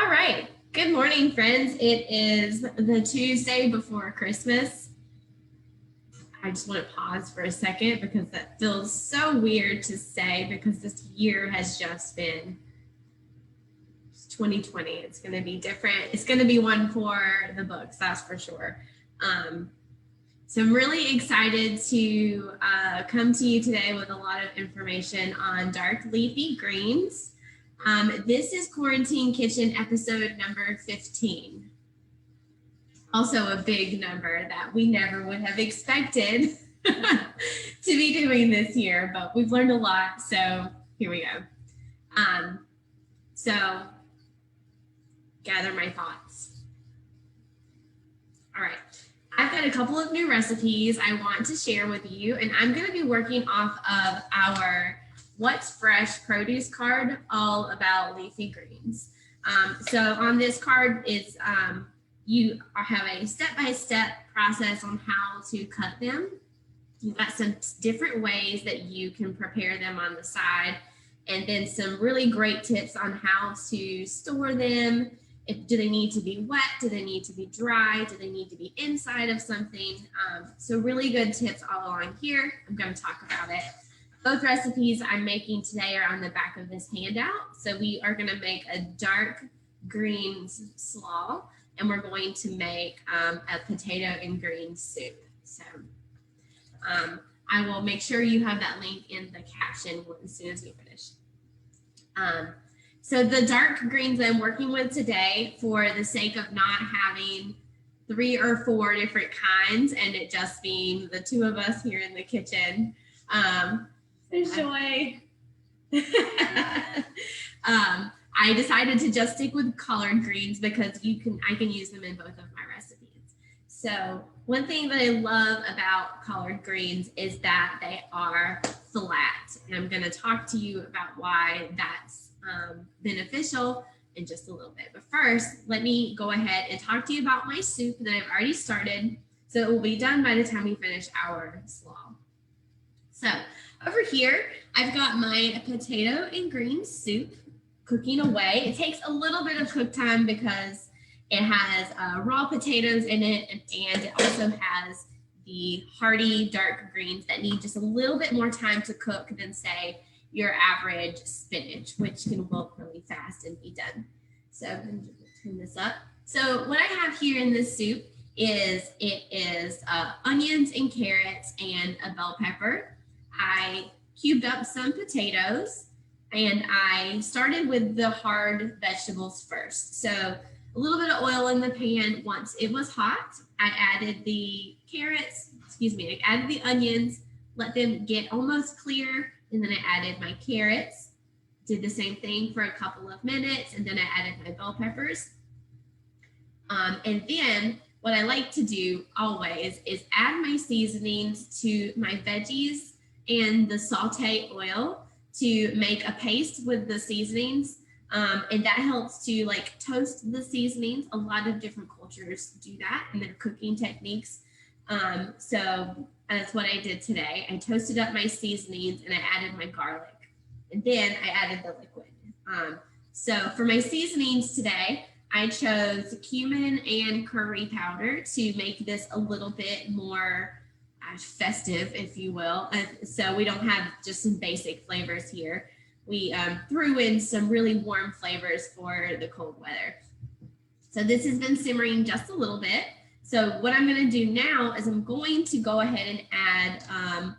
All right. Good morning, friends. It is the Tuesday before Christmas. I just want to pause for a second because that feels so weird to say because this year has just been 2020. It's going to be different. It's going to be one for the books, that's for sure. So I'm really excited to come to you today with a lot of information on dark leafy greens. This is Quarantine Kitchen episode number 15. Also a big number that we never would have expected to be doing this year, but we've learned a lot, so here we go. So gather my thoughts. All right. I've got a couple of new recipes I want to share with you, and I'm going to be working off of our What's Fresh produce card all about leafy greens. So on this card is you have a step-by-step process on how to cut them. You've got some different ways that you can prepare them on the side, and then some really great tips on how to store them. Do they need to be wet? Do they need to be dry? Do they need to be inside of something? So really good tips all along here. I'm going to talk about it. Both recipes I'm making today are on the back of this handout. So we are going to make a dark greens slaw, and we're going to make a potato and greens soup. So I will make sure you have that link in the caption as soon as we finish. So the dark greens I'm working with today, for the sake of not having 3 or 4 different kinds and it just being the two of us here in the kitchen. There's Joy. I decided to just stick with collard greens because I can use them in both of my recipes. So one thing that I love about collard greens is that they are flat. And I'm going to talk to you about why that's beneficial in just a little bit. But first, let me go ahead and talk to you about my soup that I've already started. So it will be done by the time we finish our slaw. So over here, I've got my potato and greens soup cooking away. It takes a little bit of cook time because it has raw potatoes in it, and it also has the hearty dark greens that need just a little bit more time to cook than, say, your average spinach, which can wilt really fast and be done. So I'm going to turn this up. So what I have here in this soup is onions and carrots and a bell pepper. I cubed up some potatoes, and I started with the hard vegetables first. So a little bit of oil in the pan. Once it was hot, I added the I added the onions, let them get almost clear, and then I added my carrots, did the same thing for a couple of minutes, and then I added my bell peppers. And then what I like to do always is add my seasonings to my veggies and the saute oil to make a paste with the seasonings. And that helps to toast the seasonings. A lot of different cultures do that in their cooking techniques. So that's what I did today. I toasted up my seasonings and I added my garlic, and then I added the liquid. So for my seasonings today, I chose cumin and curry powder to make this a little bit more festive, if you will. So we don't have just some basic flavors here. We threw in some really warm flavors for the cold weather. So this has been simmering just a little bit. So what I'm going to do now is I'm going to go ahead and add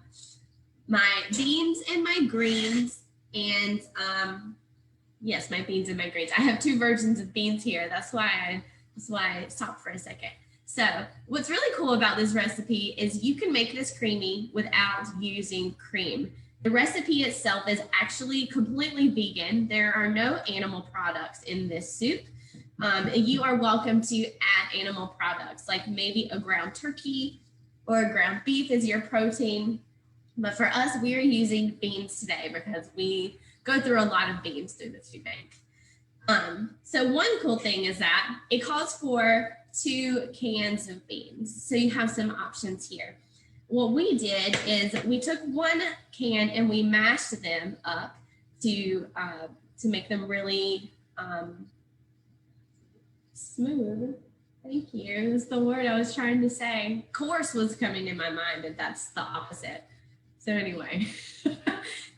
my beans and my greens, and yes, my beans and my greens. I have 2 versions of beans here. That's why I stopped for a second. So what's really cool about this recipe is you can make this creamy without using cream. The recipe itself is actually completely vegan. There are no animal products in this soup. You are welcome to add animal products, like maybe a ground turkey or a ground beef as your protein. But for us, we are using beans today because we go through a lot of beans through the food bank. So one cool thing is that it calls for 2 cans of beans. So you have some options here. What we did is we took 1 can and we mashed them up to make them really Smooth. Thank you. That's the word I was trying to say. Coarse was coming in my mind, and that's the opposite. So anyway,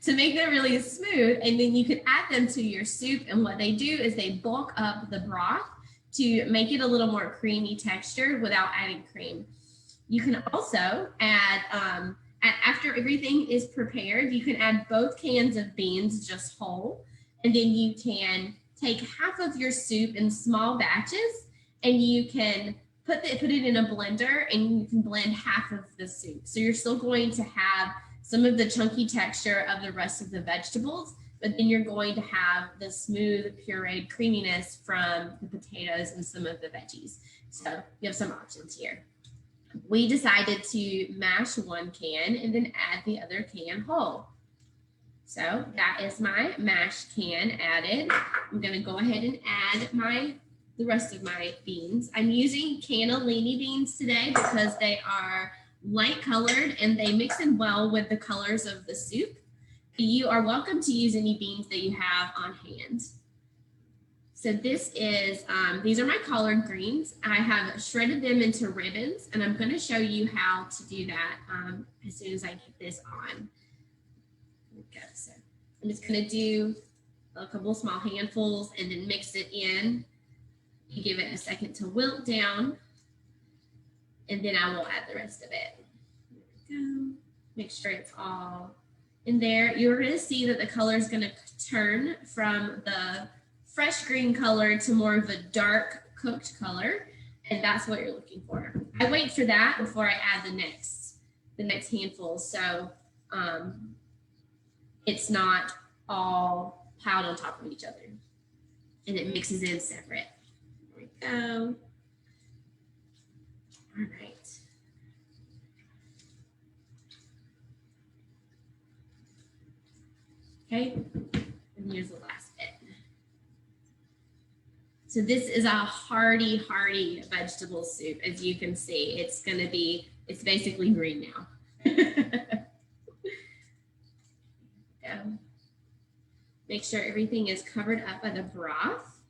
to make them really smooth, and then you can add them to your soup. And what they do is they bulk up the broth to make it a little more creamy textured without adding cream. You can also add, after everything is prepared, you can add both cans of beans just whole, and then you can take half of your soup in small batches, and you can put it in a blender, and you can blend half of the soup. So you're still going to have some of the chunky texture of the rest of the vegetables, but then you're going to have the smooth pureed creaminess from the potatoes and some of the veggies. So you have some options here. We decided to mash one can and then add the other can whole. So that is my mashed can added. I'm going to go ahead and add the rest of my beans. I'm using cannellini beans today because they are light colored and they mix in well with the colors of the soup. You are welcome to use any beans that you have on hand. So this is, these are my collard greens. I have shredded them into ribbons, and I'm going to show you how to do that as soon as I get this on. Okay, so I'm just going to do a couple small handfuls and then mix it in. You give it a second to wilt down, and then I will add the rest of it. There we go. Make sure it's all in there. You're going to see that the color is going to turn from the fresh green color to more of a dark cooked color, and that's what you're looking for. I wait for that before I add the next handful, so it's not all piled on top of each other, and it mixes in separate. There we go. All right. Okay, and here's the last bit. So this is a hearty vegetable soup. As you can see, it's basically green now. Go. Make sure everything is covered up by the broth.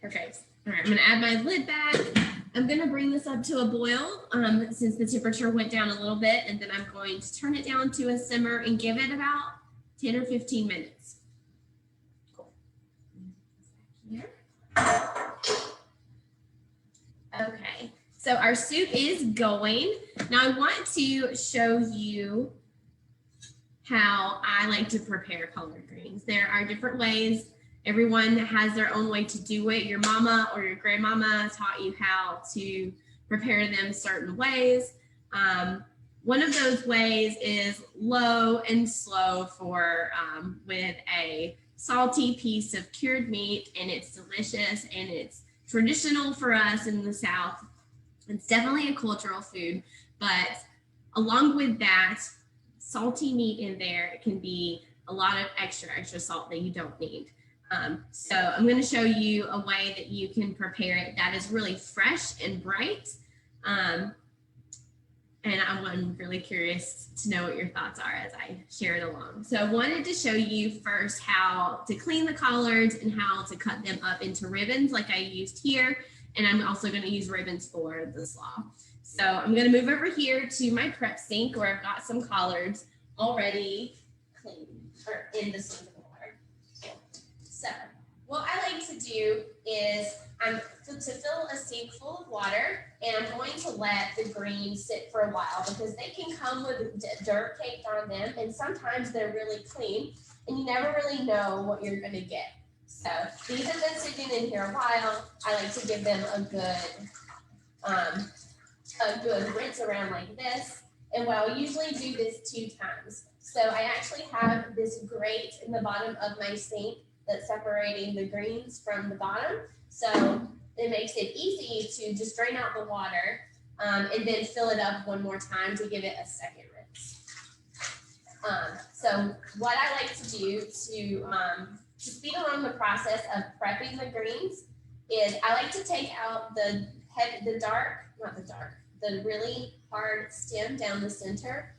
Perfect. All right, I'm gonna add my lid back. I'm gonna bring this up to a boil since the temperature went down a little bit, and then I'm going to turn it down to a simmer and give it about 10 or 15 minutes. Cool. Here. Okay, so our soup is going. Now I want to show you how I like to prepare collard greens. There are different ways. Everyone has their own way to do it. Your mama or your grandmama taught you how to prepare them certain ways. One of those ways is low and slow with a salty piece of cured meat, and it's delicious and it's traditional for us in the South. It's definitely a cultural food, but along with that, salty meat in there can be a lot of extra salt that you don't need. So I'm going to show you a way that you can prepare it that is really fresh and bright. And I'm really curious to know what your thoughts are as I share it along. So I wanted to show you first how to clean the collards and how to cut them up into ribbons like I used here. And I'm also going to use ribbons for the slaw. So I'm going to move over here to my prep sink where I've got some collards already cleaned or in the sink of water. So what I like to do is to fill a sink full of water, and I'm going to let the greens sit for a while because they can come with dirt caked on them, and sometimes they're really clean, and you never really know what you're going to get. So these have been sitting in here a while. I like to give them a good rinse around like this, and I'll usually do this 2 times. So I actually have this grate in the bottom of my sink that's separating the greens from the bottom. So it makes it easy to just drain out the water and then fill it up one more time to give it a second rinse. So what I like to do to speed along the process of prepping the greens is I like to take out the really hard stem down the center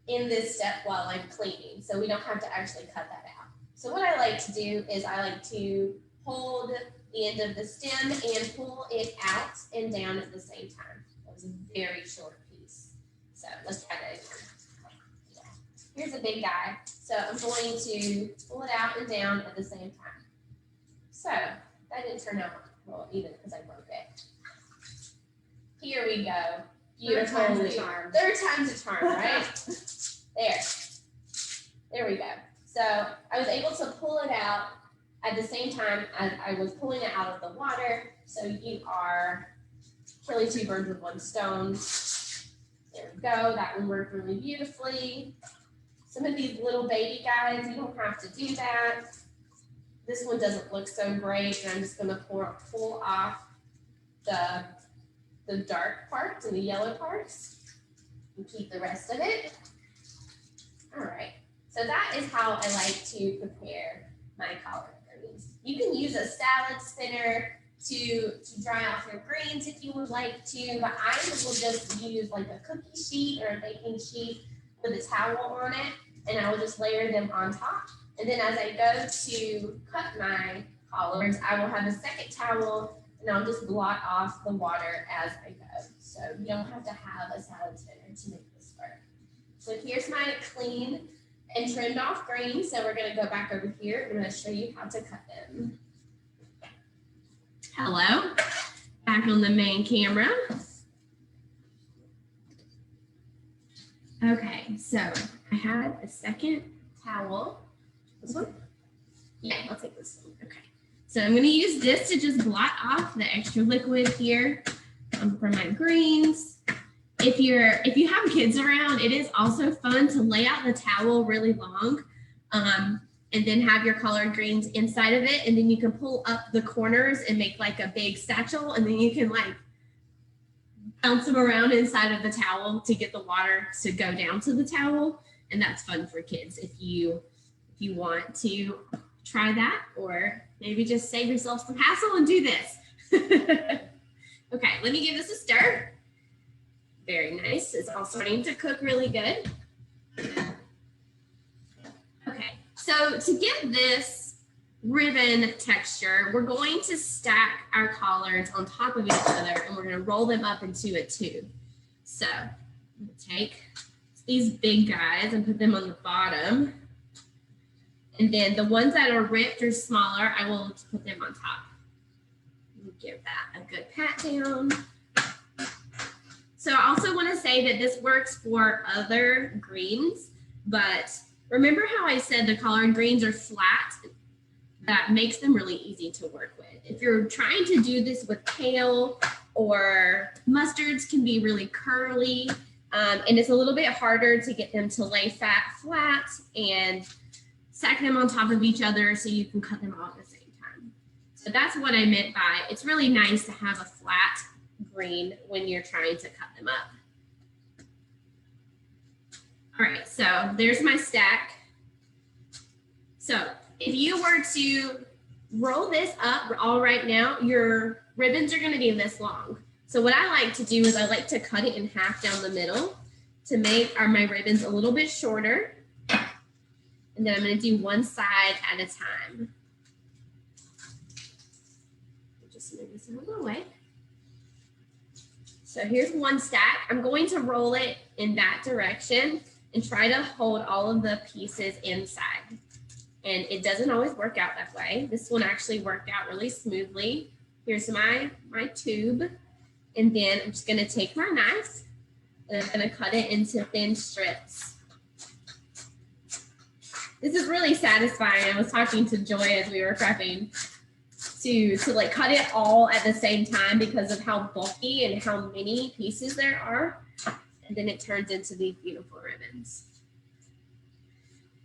in this step while I'm cleaning. So we don't have to actually cut that out. So what I like to do is I like to hold the end of the stem and pull it out and down at the same time. That was a very short piece. So let's try that again. Here's a big guy. So I'm going to pull it out and down at the same time. So that didn't turn out well even because I broke it. Here we go. Beautiful. Third time's a charm. Third time's a charm, right? There we go. So I was able to pull it out at the same time as I was pulling it out of the water. So you are killing two birds with one stone. There we go. That one worked really beautifully. Some of these little baby guys, you don't have to do that. This one doesn't look so great, and I'm just going to pull off the dark parts and the yellow parts and keep the rest of it. All right. So that is how I like to prepare my collard greens. You can use a salad spinner to dry off your greens if you would like to, but I will just use like a cookie sheet or a baking sheet with a towel on it, and I will just layer them on top. And then as I go to cut my collards, I will have a second towel, and I'll just blot off the water as I go. So you don't have to have a salad spinner to make this work. So here's my clean and trimmed off greens. So we're going to go back over here. I'm going to show you how to cut them. Hello, back on the main camera. Okay, so I had a second towel. This one? Yeah, I'll take this one. Okay. So I'm going to use this to just blot off the extra liquid here for my greens. If you have kids around, it is also fun to lay out the towel really long and then have your collard greens inside of it. And then you can pull up the corners and make like a big satchel. And then you can like bounce them around inside of the towel to get the water to go down to the towel. And that's fun for kids if you want to try that, or maybe just save yourself some hassle and do this. Okay, let me give this a stir. Very nice. It's all starting to cook really good. Okay, so to get this ribbon texture, we're going to stack our collards on top of each other, and we're going to roll them up into a tube. So I'm going to take these big guys and put them on the bottom. And then the ones that are ripped or smaller, I will put them on top. Give that a good pat down. So I also want to say that this works for other greens, but remember how I said the collard greens are flat? That makes them really easy to work with. If you're trying to do this with kale or mustards, can be really curly, and it's a little bit harder to get them to lay flat and stack them on top of each other so you can cut them all at the same time. So that's what I meant by it's really nice to have a flat green when you're trying to cut them up. All right, so there's my stack. So if you were to roll this up all right now, your ribbons are gonna be this long. So what I like to do is I like to cut it in half down the middle to make my ribbons a little bit shorter. And then I'm going to do one side at a time. Just move this out of the way. So here's one stack. I'm going to roll it in that direction and try to hold all of the pieces inside. And it doesn't always work out that way. This one actually worked out really smoothly. Here's my tube. And then I'm just going to take my knife and I'm going to cut it into thin strips. This is really satisfying. I was talking to Joy as we were prepping to like cut it all at the same time because of how bulky and how many pieces there are. And then it turns into these beautiful ribbons.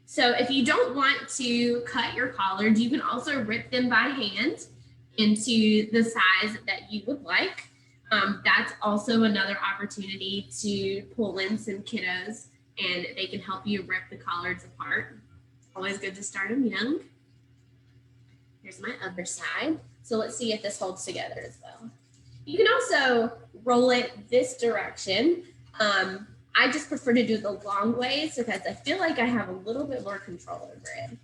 So if you don't want to cut your collards, you can also rip them by hand into the size that you would like. That's also another opportunity to pull in some kiddos and they can help you rip the collards apart. Always good to start them young. Here's my other side. So let's see if this holds together as well. You can also roll it this direction. I just prefer to do it the long ways because I feel like I have a little bit more control over it.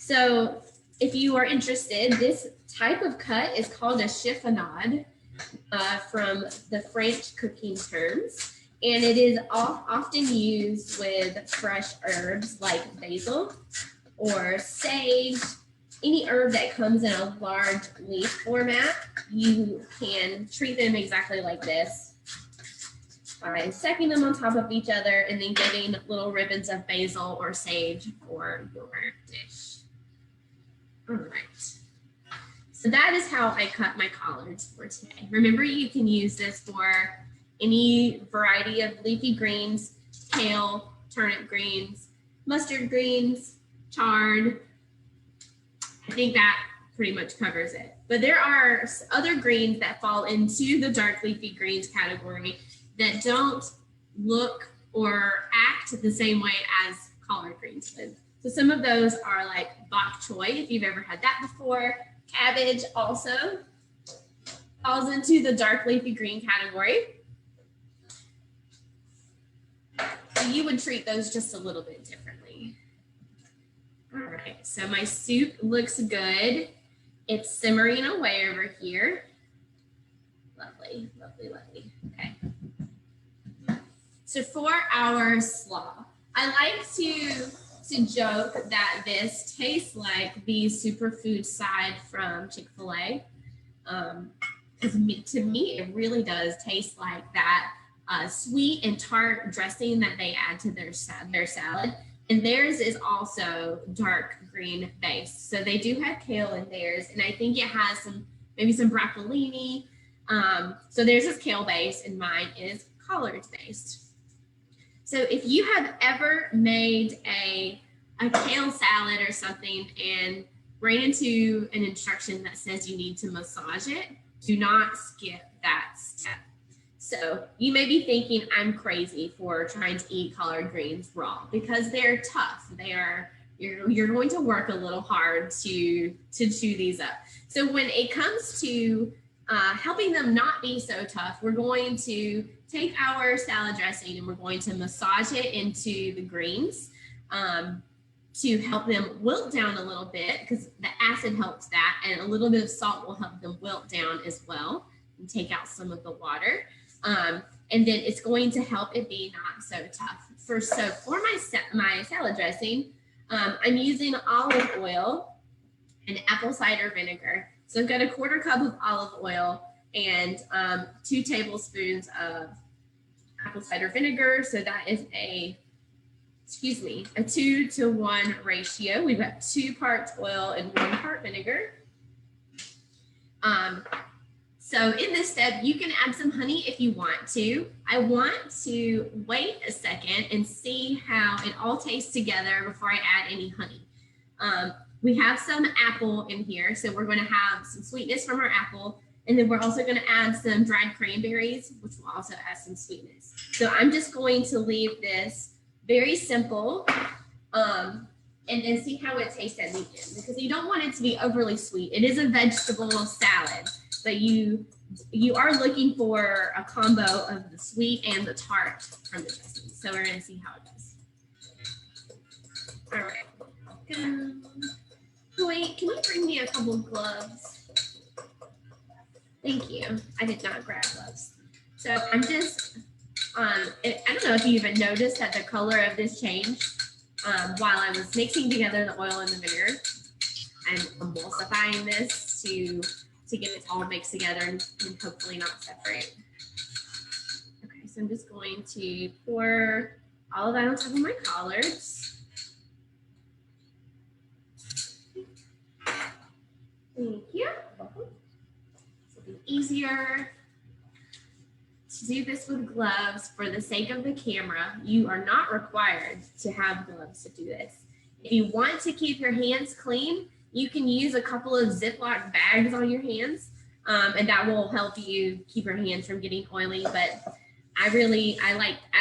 So if you are interested, this type of cut is called a chiffonade from the French cooking terms. And it is often used with fresh herbs like basil or sage. Any herb that comes in a large leaf format, you can treat them exactly like this by stacking them on top of each other and then getting little ribbons of basil or sage for your dish. All right. So that is how I cut my collards for today. Remember, you can use this for any variety of leafy greens, kale, turnip greens, mustard greens, chard. I think that pretty much covers it. But there are other greens that fall into the dark leafy greens category that don't look or act the same way as collard greens would. So some of those are like bok choy, if you've ever had that before. Cabbage also falls into the dark leafy green category. So you would treat those just a little bit differently. All right, so my soup looks good. It's simmering away over here. Lovely, lovely, lovely. Okay. So for our slaw, I like to joke that this tastes like the superfood side from Chick-fil-A. Because to me, it really does taste like that sweet and tart dressing that they add to their salad. And theirs is also dark green based. So they do have kale in theirs. And I think it has maybe some broccolini. So theirs is kale based and mine is collards based. So if you have ever made a kale salad or something and ran into an instruction that says you need to massage it, do not skip that step. So you may be thinking I'm crazy for trying to eat collard greens raw because they're tough. You're going to work a little hard to chew these up. So when it comes to helping them not be so tough, we're going to take our salad dressing and we're going to massage it into the greens to help them wilt down a little bit because the acid helps that, and a little bit of salt will help them wilt down as well and take out some of the water. And then it's going to help it be not so tough. For my salad dressing, I'm using olive oil and apple cider vinegar. So I've got a 1/4 cup of olive oil and 2 tablespoons of apple cider vinegar. So that is a 2-to-1 ratio. We've got 2 parts oil and 1 part vinegar. So in this step, you can add some honey if you want to. I want to wait a second and see how it all tastes together before I add any honey. We have some apple in here, so we're going to have some sweetness from our apple, and then we're also going to add some dried cranberries, which will also add some sweetness. So I'm just going to leave this very simple and then see how it tastes at the end, because you don't want it to be overly sweet. It is a vegetable salad, but you are looking for a combo of the sweet and the tart from the dressing. So we're going to see how it goes. All right. Wait, can you bring me a couple of gloves? Thank you. I did not grab gloves. So I'm just, I don't know if you even noticed that the color of this changed while I was mixing together the oil and the vinegar. I'm emulsifying this to get it all mixed together and hopefully not separate. Okay, so I'm just going to pour all of that on top of my collards. Thank you. It'll be easier to do this with gloves for the sake of the camera. You are not required to have gloves to do this. If you want to keep your hands clean, you can use a couple of Ziploc bags on your hands, and that will help you keep your hands from getting oily. But I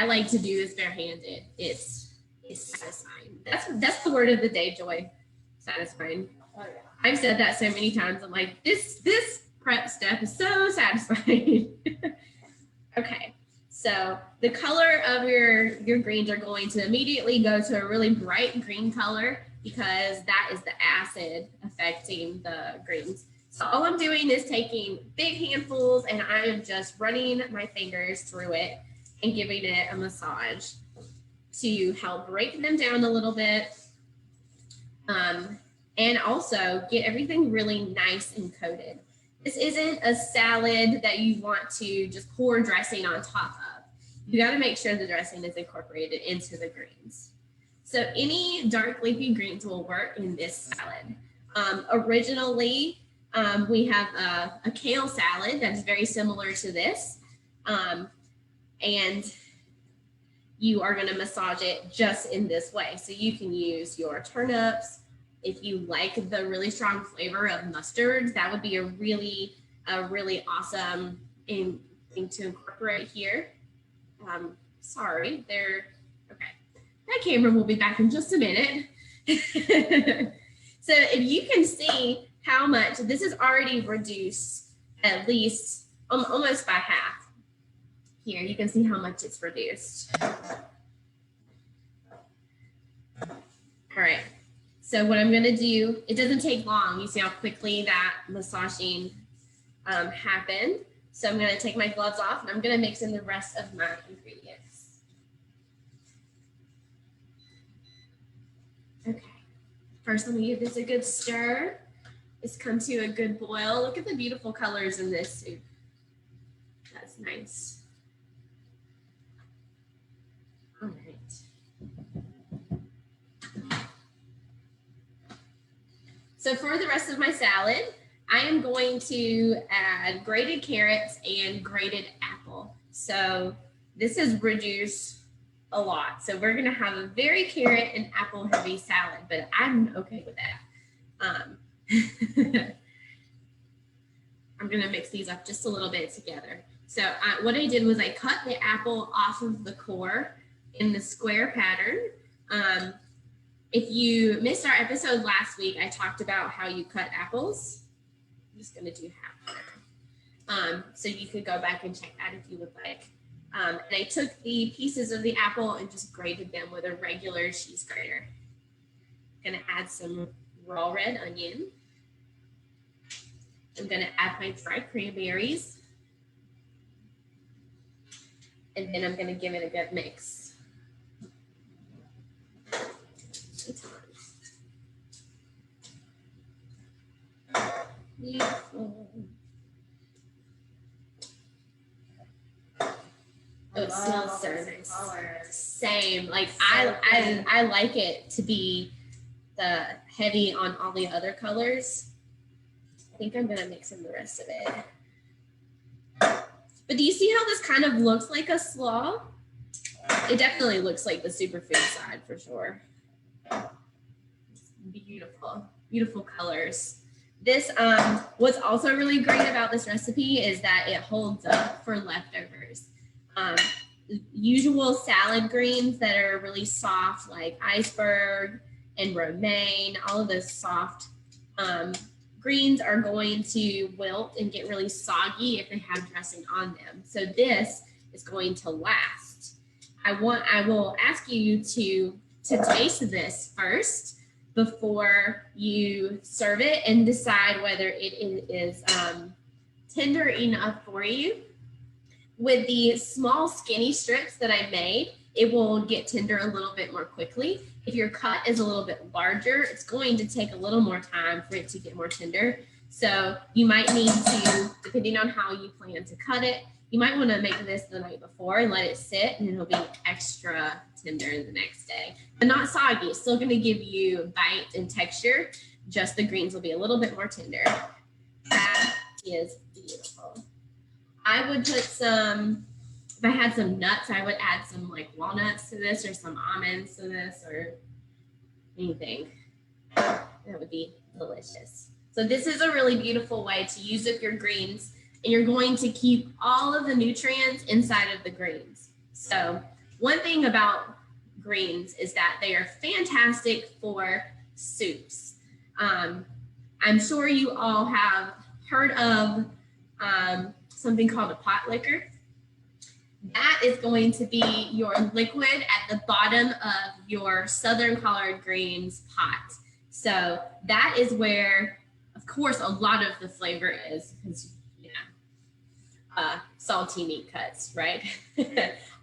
like to do this barehanded. It's satisfying. That's the word of the day, Joy. Satisfying. Oh, yeah. I've said that so many times. I'm like, this prep step is so satisfying. Okay, So the color of your greens are going to immediately go to a really bright green color because that is the acid affecting the greens. So all I'm doing is taking big handfuls and I am just running my fingers through it and giving it a massage to help break them down a little bit. And also get everything really nice and coated. This isn't a salad that you want to just pour dressing on top of. You got to make sure the dressing is incorporated into the greens. So any dark leafy greens will work in this salad. Originally, we have a kale salad that's very similar to this. And you are going to massage it just in this way. So you can use your turnips. If you like the really strong flavor of mustards, that would be a really awesome thing to incorporate here. Sorry, okay. That camera will be back in just a minute. So if you can see how much, this is already reduced at least almost by half. Here, you can see how much it's reduced. All right, so what I'm gonna do, it doesn't take long. You see how quickly that massaging happened. So I'm gonna take my gloves off and I'm gonna mix in the rest of my ingredients. Okay, first let me give this a good stir. It's come to a good boil. Look at the beautiful colors in this soup. That's nice. All right. So for the rest of my salad, I am going to add grated carrots and grated apple. So this is reduced a lot. So we're gonna have a very carrot and apple heavy salad, but I'm okay with that. I'm gonna mix these up just a little bit together. So what I did was I cut the apple off of the core in the square pattern. If you missed our episode last week, I talked about how you cut apples. I'm just gonna do half of it. So you could go back and check that if you would like. And I took the pieces of the apple and just grated them with a regular cheese grater. I'm gonna add some raw red onion. I'm gonna add my dried cranberries. And then I'm gonna give it a good mix. Beautiful. Oh, it smells so nice. Same. Like so I like it to be the heavy on all the other colors. I think I'm gonna mix in the rest of it. But do you see how this kind of looks like a slaw? It definitely looks like the superfood side for sure. Beautiful, beautiful colors. This, what's also really great about this recipe is that it holds up for leftovers. Usual salad greens that are really soft, like iceberg and romaine, all of those soft greens are going to wilt and get really soggy if they have dressing on them. So this is going to last. I will ask you to taste this first before you serve it and decide whether it is tender enough for you. With the small skinny strips that I made, it will get tender a little bit more quickly. If your cut is a little bit larger, it's going to take a little more time for it to get more tender. So you might need to, depending on how you plan to cut it, you might want to make this the night before and let it sit, and it'll be extra tender the next day. But not soggy. It's still going to give you bite and texture. Just the greens will be a little bit more tender. That is beautiful. I would put some, if I had some nuts, I would add some like walnuts to this or some almonds to this or anything. That would be delicious. So this is a really beautiful way to use up your greens, and you're going to keep all of the nutrients inside of the greens. So one thing about greens is that they are fantastic for soups. I'm sure you all have heard of something called a pot liquor. that is going to be your liquid at the bottom of your Southern collard greens pot. So that is where, of course, a lot of the flavor is, because salty meat cuts, right?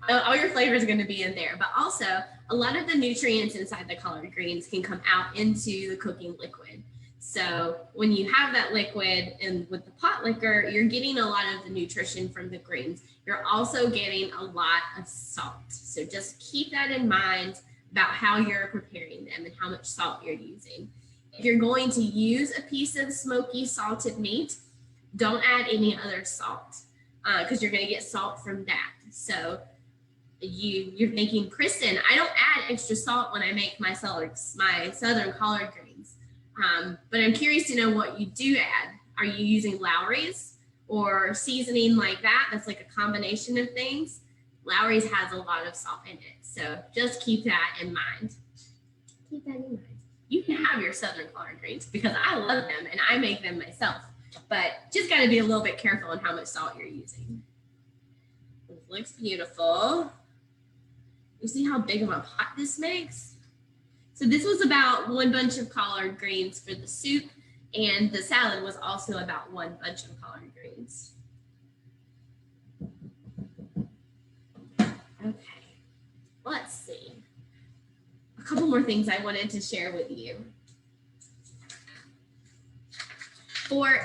All your flavor is going to be in there, but also a lot of the nutrients inside the collard greens can come out into the cooking liquid. So when you have that liquid and with the pot liquor, you're getting a lot of the nutrition from the greens. You're also getting a lot of salt. So just keep that in mind about how you're preparing them and how much salt you're using. If you're going to use a piece of smoky salted meat, don't add any other salt, because you're going to get salt from that. So you're thinking, Kristen, I don't add extra salt when I make my Southern collard greens. But I'm curious to know what you do add. Are you using Lowry's or seasoning like that? That's like a combination of things. Lowry's has a lot of salt in it. So just keep that in mind. Keep that in mind. You can have your Southern collard greens because I love them and I make them myself. But just got to be a little bit careful on how much salt you're using. This looks beautiful. You see how big of a pot this makes? So this was about 1 bunch of collard greens for the soup, and the salad was also about 1 bunch of collard greens. Okay, let's see. A couple more things I wanted to share with you.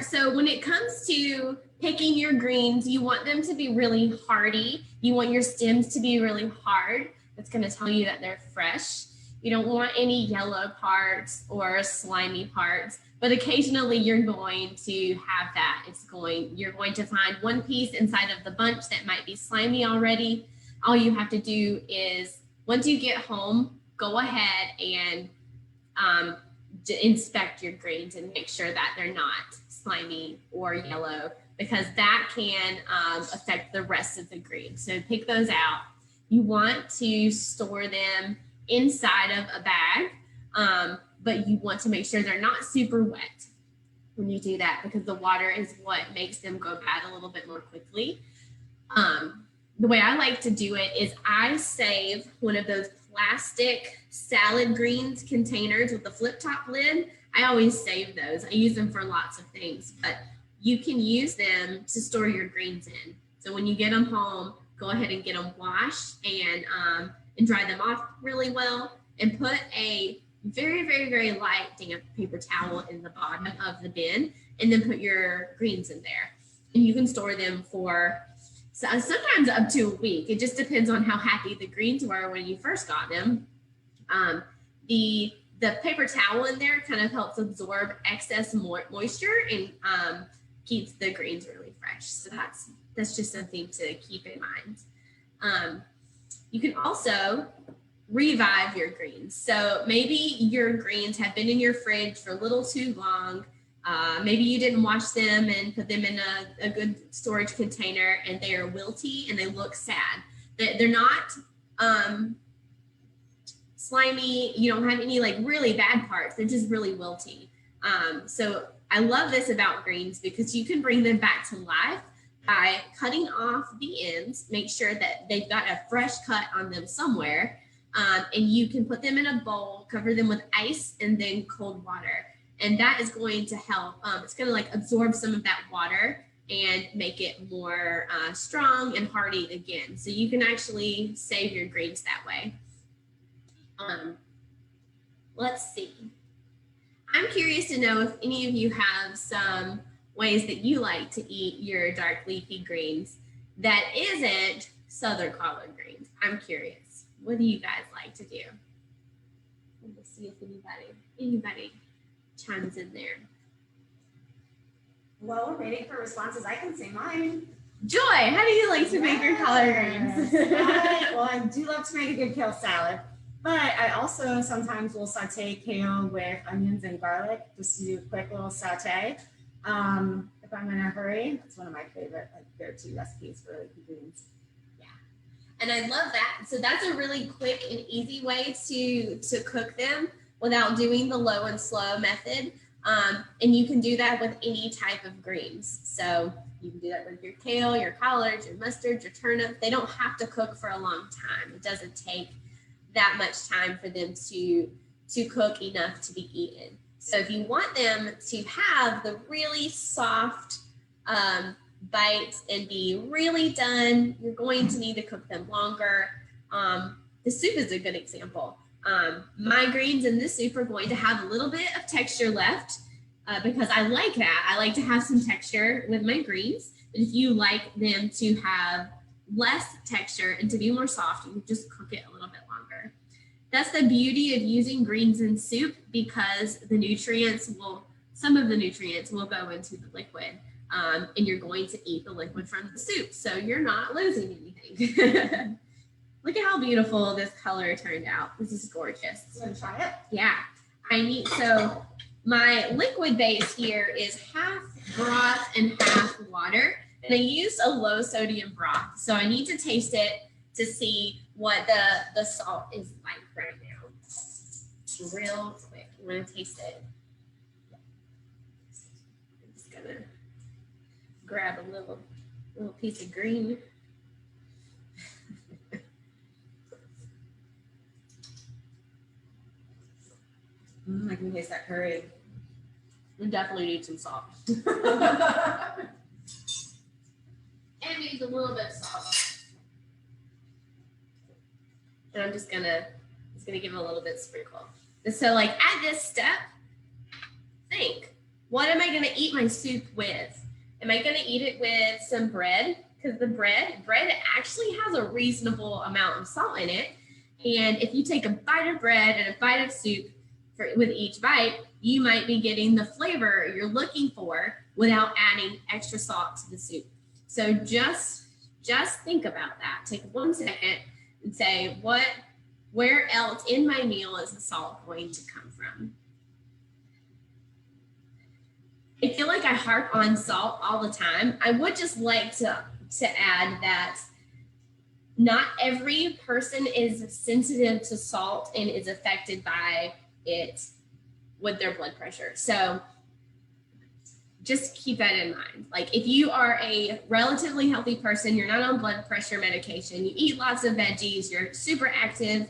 So when it comes to picking your greens, you want them to be really hardy. You want your stems to be really hard. That's going to tell you that they're fresh. You don't want any yellow parts or slimy parts, but occasionally you're going to have that. You're going to find one piece inside of the bunch that might be slimy already. All you have to do is, once you get home, go ahead and inspect your greens and make sure that they're not slimy or yellow, because that can affect the rest of the greens. So pick those out. You want to store them inside of a bag, but you want to make sure they're not super wet when you do that, because the water is what makes them go bad a little bit more quickly. The way I like to do it is I save one of those plastic salad greens containers with the flip top lid. I always save those. I use them for lots of things, but you can use them to store your greens in. So when you get them home, go ahead and get them washed and dry them off really well, and put a very, very, very light damp paper towel in the bottom of the bin, and then put your greens in there. And you can store them for sometimes up to a week. It just depends on how happy the greens were when you first got them. The paper towel in there kind of helps absorb excess moisture and keeps the greens really fresh. So that's just something to keep in mind. You can also revive your greens. So maybe your greens have been in your fridge for a little too long. Maybe you didn't wash them and put them in a good storage container, and they are wilty and they look sad. They're not slimy. You don't have any like really bad parts. They're just really wilty. So I love this about greens because you can bring them back to life by cutting off the ends. Make sure that they've got a fresh cut on them somewhere. And you can put them in a bowl, cover them with ice and then cold water. And that is going to help. It's going to like absorb some of that water and make it more strong and hardy again. So you can actually save your greens that way. Let's see. I'm curious to know if any of you have some ways that you like to eat your dark leafy greens that isn't Southern collard greens. I'm curious. What do you guys like to do? Let me see if anybody chimes in there. Well, we're waiting for responses. I can say mine. Joy, how do you like to make your collard greens? I do love to make a good kale salad, but I also sometimes will saute kale with onions and garlic just to do a quick little saute. If I'm in a hurry, it's one of my favorite go-to recipes for leafy greens. Yeah, and I love that. So that's a really quick and easy way to cook them without doing the low and slow method. And you can do that with any type of greens. So you can do that with your kale, your collards, your mustards, your turnips. They don't have to cook for a long time. It doesn't take that much time for them to cook enough to be eaten. So if you want them to have the really soft bites and be really done, you're going to need to cook them longer. The soup is a good example. My greens in this soup are going to have a little bit of texture left because I like that. I like to have some texture with my greens. But if you like them to have less texture and to be more soft, you can just cook it a little bit longer. That's the beauty of using greens in soup, because the nutrients some of the nutrients will go into the liquid, and you're going to eat the liquid from the soup. So you're not losing anything. Look at how beautiful this color turned out. This is gorgeous. You want to try it? Yeah. So my liquid base here is half broth and half water. And I used a low sodium broth. So I need to taste it to see what the salt is like right now. Real quick. I'm going to taste it. I'm just going to grab a little piece of green. I can taste that curry. We definitely need some salt. And needs a little bit of salt. And I'm just gonna give it a little bit of sprinkle. So like at this step, think, what am I gonna eat my soup with? Am I gonna eat it with some bread? Because the bread actually has a reasonable amount of salt in it. And if you take a bite of bread and a bite of soup with each bite, you might be getting the flavor you're looking for without adding extra salt to the soup. So just think about that. Take 1 second and say, where else in my meal is the salt going to come from? I feel like I harp on salt all the time. I would just like to add that not every person is sensitive to salt and is affected by it with their blood pressure. So just keep that in mind. Like if you are a relatively healthy person, you're not on blood pressure medication, you eat lots of veggies, you're super active,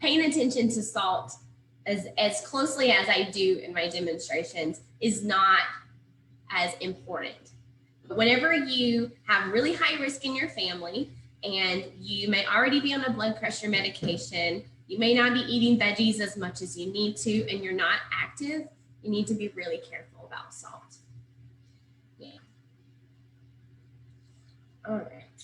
paying attention to salt as closely as I do in my demonstrations is not as important. But whenever you have really high risk in your family and you may already be on a blood pressure medication, you may not be eating veggies as much as you need to, and you're not active, you need to be really careful about salt. Yeah. All right.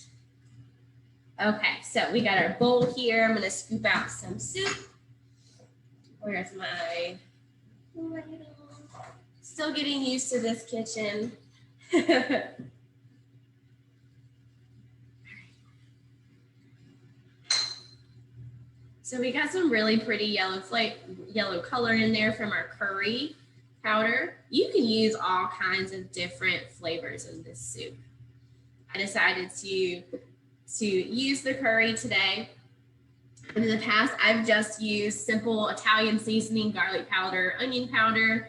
Okay, so we got our bowl here. I'm going to scoop out some soup. Where's my ladle? Still getting used to this kitchen. So we got some really pretty yellow color in there from our curry powder. You can use all kinds of different flavors in this soup. I decided to use the curry today. In the past, I've just used simple Italian seasoning, garlic powder, onion powder,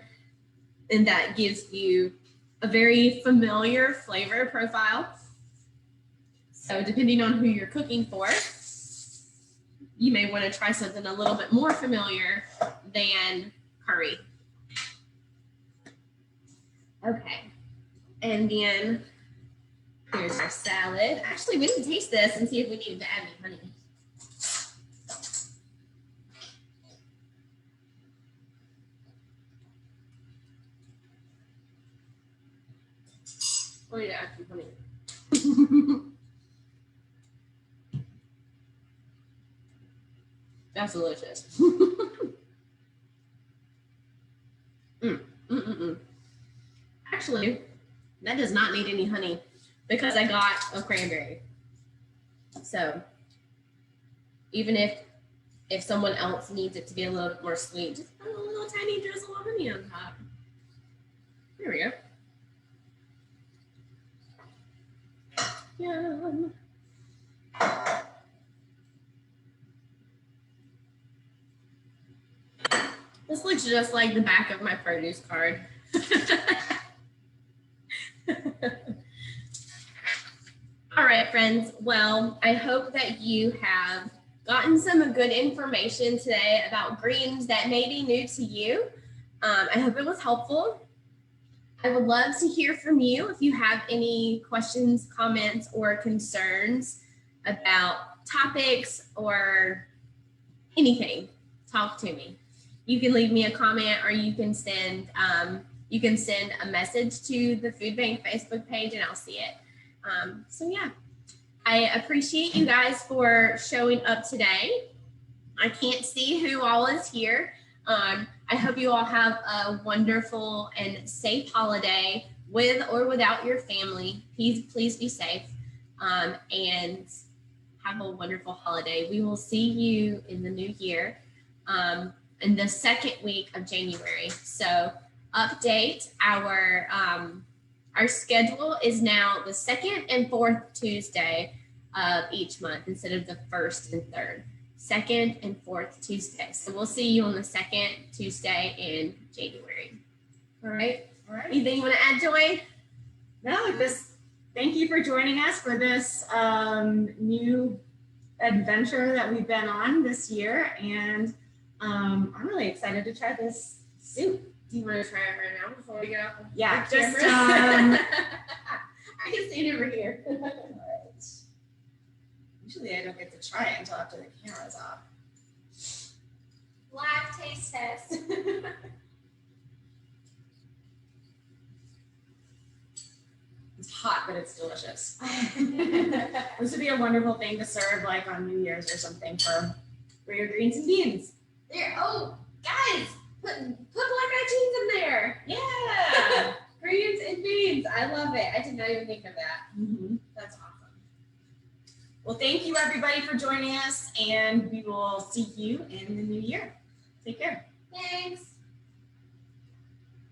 and that gives you a very familiar flavor profile. So depending on who you're cooking for, you may want to try something a little bit more familiar than curry. Okay, and then here's our salad. Actually, we didn't taste this and see if we needed to add any honey. Oh yeah, add some honey. That's delicious. Actually, that does not need any honey because I got a cranberry. So even if someone else needs it to be a little bit more sweet, just put a little tiny drizzle of honey on top. There we go. Yum. This looks just like the back of my produce card. All right, friends. Well, I hope that you have gotten some good information today about greens that may be new to you. I hope it was helpful. I would love to hear from you if you have any questions, comments, or concerns about topics or anything. Talk to me. You can leave me a comment, or you can send a message to the Food Bank Facebook page, and I'll see it. So yeah, I appreciate you guys for showing up today. I can't see who all is here. I hope you all have a wonderful and safe holiday with or without your family. Please be safe, and have a wonderful holiday. We will see you in the new year, in the second week of January. So update our schedule is now the second and fourth Tuesday of each month instead of the first and third. Second and fourth Tuesday. So we'll see you on the second Tuesday in January. All right. All right. Anything you want to add, Joy? No, thank you for joining us for this new adventure that we've been on this year. And I'm really excited to try this soup. Do you want to try it right now before we get off? Yeah, the just camera? I can stand over here. All right. Usually I don't get to try it until after the camera's off. Live taste test. It's hot, but it's delicious. This would be a wonderful thing to serve like on New Year's or something for your greens and beans. There. Oh, guys, put black eyed peas in there. Yeah. Greens and beans. I love it. I did not even think of that. Mm-hmm. That's awesome. Well, thank you everybody for joining us, and we will see you in the new year. Take care. Thanks.